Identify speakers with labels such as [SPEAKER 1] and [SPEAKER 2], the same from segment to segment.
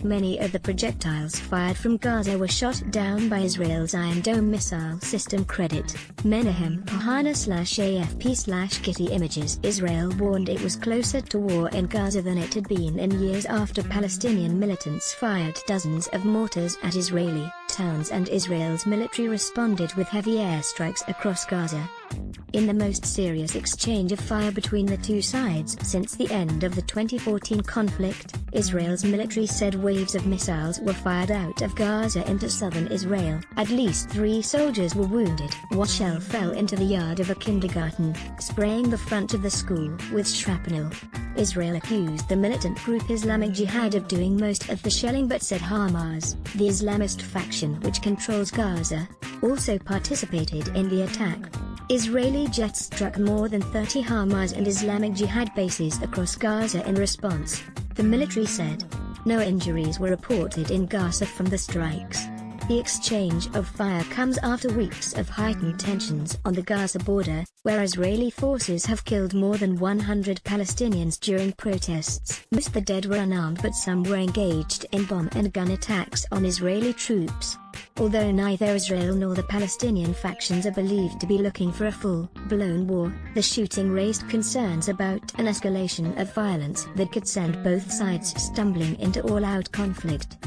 [SPEAKER 1] Many of the projectiles fired from Gaza were shot down by Israel's Iron Dome missile system. Credit Menahem Kahana/AFP/Getty Images. Israel warned it was closer to war in Gaza than it had been in years after Palestinian militants fired dozens of mortars at Israeli towns, and Israel's military responded with heavy airstrikes across Gaza. In the most serious exchange of fire between the two sides since the end of the 2014 conflict, Israel's military said waves of missiles were fired out of Gaza into southern Israel. At least 3 soldiers were wounded. One shell fell into the yard of a kindergarten, spraying the front of the school with shrapnel. Israel accused the militant group Islamic Jihad of doing most of the shelling, but said Hamas, the Islamist faction which controls Gaza, also participated in the attack. Israeli jets struck more than 30 Hamas and Islamic Jihad bases across Gaza in response, the military said. No injuries were reported in Gaza from the strikes. The exchange of fire comes after weeks of heightened tensions on the Gaza border, where Israeli forces have killed more than 100 Palestinians during protests. Most of the dead were unarmed, but some were engaged in bomb and gun attacks on Israeli troops. Although neither Israel nor the Palestinian factions are believed to be looking for a full-blown war, the shooting raised concerns about an escalation of violence that could send both sides stumbling into all-out conflict.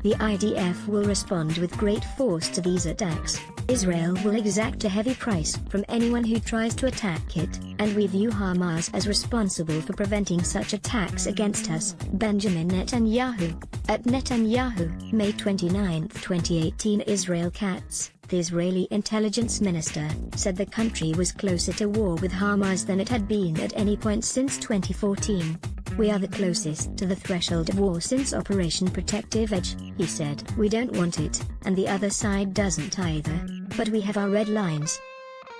[SPEAKER 1] The IDF will respond with great force to these attacks. Israel will exact a heavy price from anyone who tries to attack it, and we view Hamas as responsible for preventing such attacks against us. Benjamin Netanyahu. At Netanyahu, May 29, 2018. Israel Katz, the Israeli intelligence minister, said the country was closer to war with Hamas than it had been at any point since 2014. We are the closest to the threshold of war since Operation Protective Edge, he said. We don't want it, and the other side doesn't either, but we have our red lines.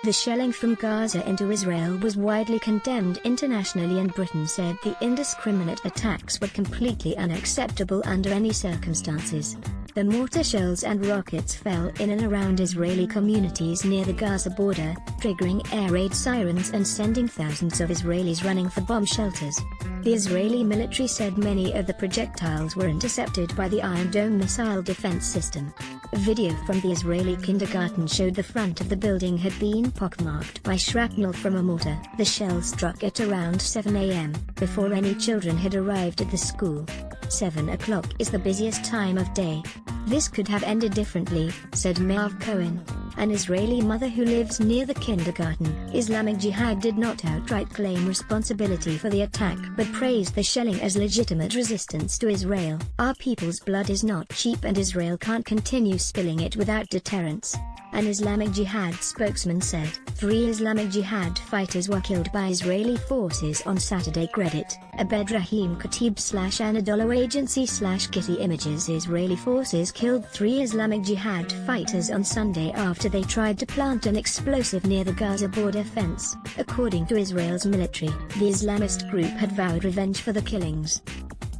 [SPEAKER 1] The shelling from Gaza into Israel was widely condemned internationally, and Britain said the indiscriminate attacks were completely unacceptable under any circumstances. The mortar shells and rockets fell in and around Israeli communities near the Gaza border, triggering air raid sirens and sending thousands of Israelis running for bomb shelters. The Israeli military said many of the projectiles were intercepted by the Iron Dome missile defense system. A video from the Israeli kindergarten showed the front of the building had been pockmarked by shrapnel from a mortar. The shell struck at around 7 a.m., before any children had arrived at the school. 7 o'clock is the busiest time of day. This could have ended differently, said Merv Cohen, an Israeli mother who lives near the kindergarten. Islamic Jihad did not outright claim responsibility for the attack, but praised the shelling as legitimate resistance to Israel. Our people's blood is not cheap, and Israel can't continue spilling it without deterrence, an Islamic Jihad spokesman said. 3 Islamic Jihad fighters were killed by Israeli forces on Saturday. Credit Abed-Rahim Khatib/Anadolu Agency/Getty Images. Israeli forces killed 3 Islamic Jihad fighters on Sunday after they tried to plant an explosive near the Gaza border fence, according to Israel's military. The Islamist group had vowed revenge for the killings.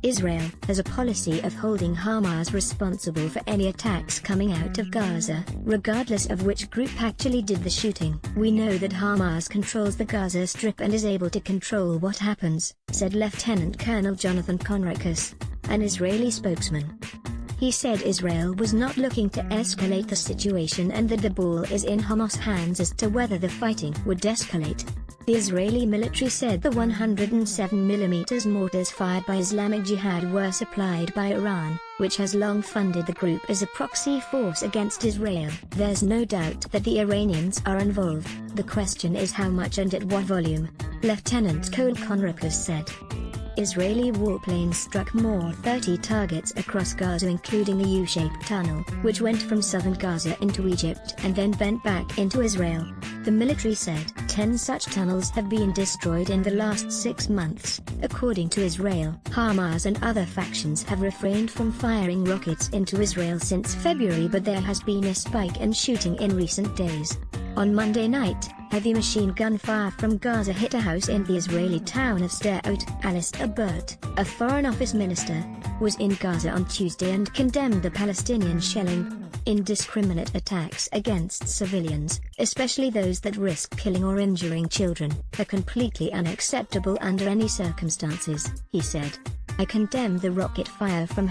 [SPEAKER 1] Israel has a policy of holding Hamas responsible for any attacks coming out of Gaza, regardless of which group actually did the shooting. We know that Hamas controls the Gaza Strip and is able to control what happens, said Lieutenant Colonel Jonathan Conricus, an Israeli spokesman. He said Israel was not looking to escalate the situation and that the ball is in Hamas' hands as to whether the fighting would escalate. The Israeli military said the 107mm mortars fired by Islamic Jihad were supplied by Iran, which has long funded the group as a proxy force against Israel. There's no doubt that the Iranians are involved. The question is how much and at what volume, Lieutenant Colonel Conricus said. Israeli warplanes struck more 30 targets across Gaza, including the U-shaped tunnel, which went from southern Gaza into Egypt and then bent back into Israel. The military said 10 such tunnels have been destroyed in the last 6 months, according to Israel. Hamas and other factions have refrained from firing rockets into Israel since February, but there has been a spike in shooting in recent days. On Monday night, heavy machine gun fire from Gaza hit a house in the Israeli town of Sderot. Alistair Burt, a Foreign Office minister, was in Gaza on Tuesday and condemned the Palestinian shelling. Indiscriminate attacks against civilians, especially those that risk killing or injuring children, are completely unacceptable under any circumstances, he said. I condemn the rocket fire from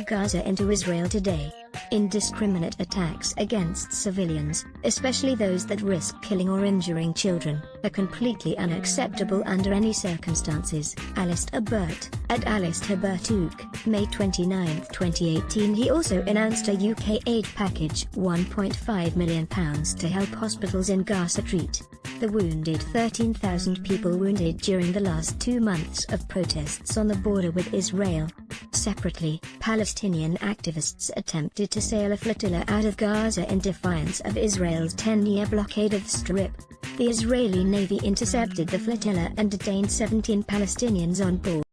[SPEAKER 1] #Gaza into Israel today. Indiscriminate attacks against civilians, especially those that risk killing or injuring children, are completely unacceptable under any circumstances. Alistair Burt, at Alistair Burtook, May 29, 2018. He also announced a UK aid package, £1.5 million to help hospitals in Gaza treat the wounded. 13,000 people wounded during the last 2 months of protests on the border with Israel. Separately, Palestinian activists attempted to sail a flotilla out of Gaza in defiance of Israel's 10-year blockade of the Strip. The Israeli Navy intercepted the flotilla and detained 17 Palestinians on board.